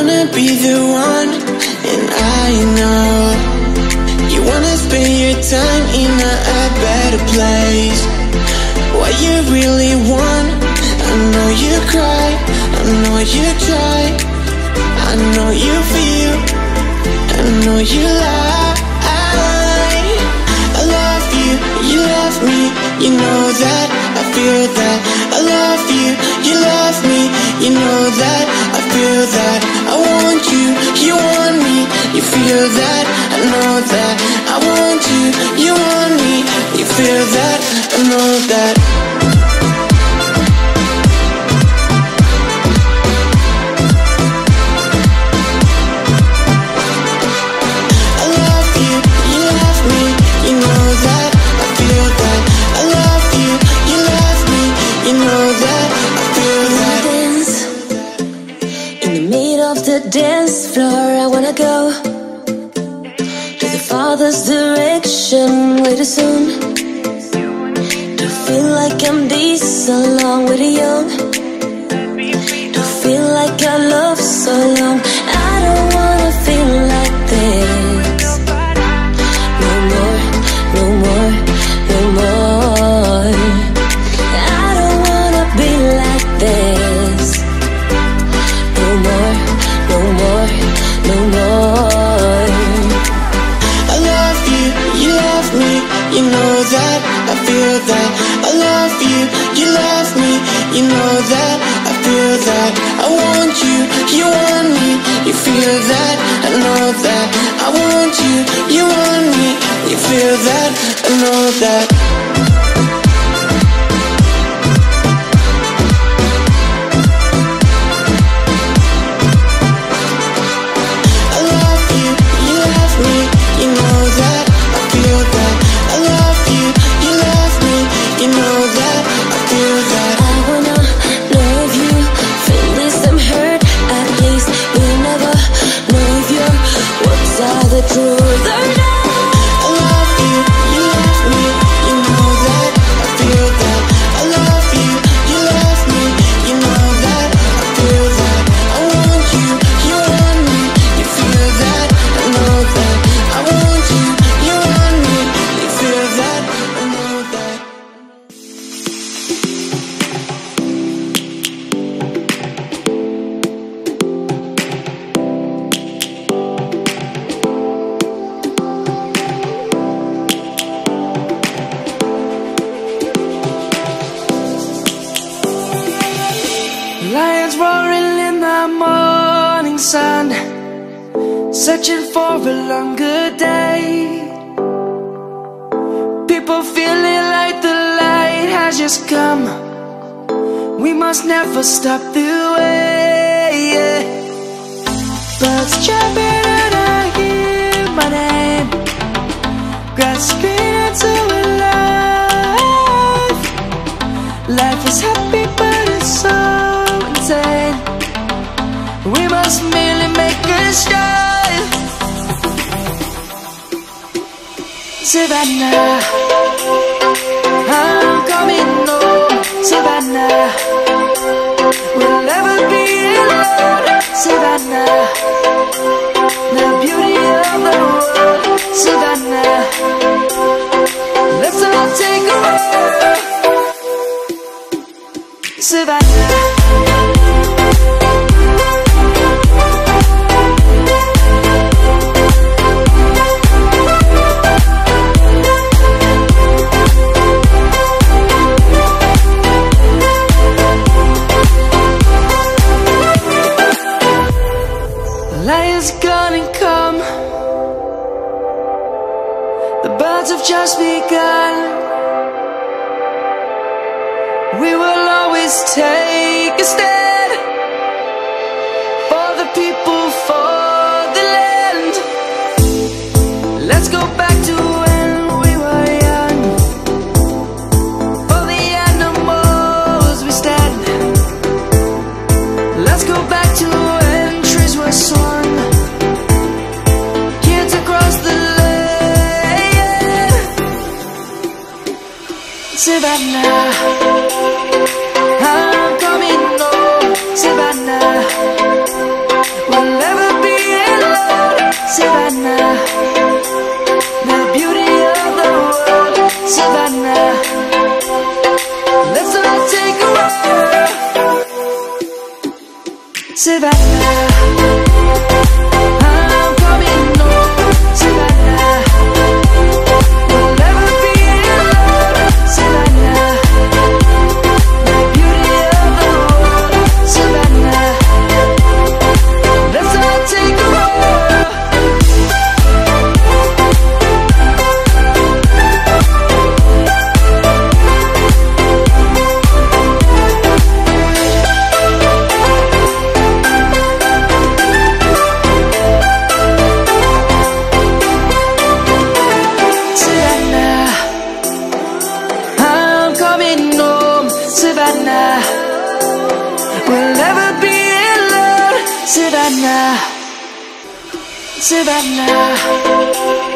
wanna be the one, and I know you wanna spend your time in a better place. What you really want, I know you cry, I know you try, I know you feel, I know you lie. I love you, you love me, you know that, I feel that. I love you, you love me, you know that, I feel that. I want you, you want me, you feel that, I know that. I want you, you want me, you feel that, I know that. Dance floor, I wanna go to the Father's direction way too soon. To feel like I'm this along with the young. To feel like I love so long. I don't wanna feel like this. No more, no more, no more. I don't wanna be like this. No more, no more, no more. I love you, you love me, you know that, I feel that. I love you, you love me, you know that, I feel that. I want you, you want me, you feel that, I know that. I want you, you want me, you feel that, I know that. Lions roaring in the morning sun, searching for a longer day. People feeling like the light has just come. We must never stop the way. Birds chirping and I hear my name, grasping into life. Life is happy but it's so insane. We must merely make a start. Savannah, I'm coming home. Savannah, we'll never be alone. Savannah, the beauty of the world. Savannah, let's all take a walk. Savannah. Lion's gonna come. The birds have just begun. We will always take a stand for the people, for the land. Let's go back to when we were young. For the animals we stand. Let's go back to when trees were swung. Kids across the land. Savannah, I'm coming home. Savannah, Savannah, I'm coming home, Savannah. We'll never be alone, Savannah. The beauty of the world, Savannah. Let's all take a walk. Savannah, we'll never be alone, Savannah, Savannah.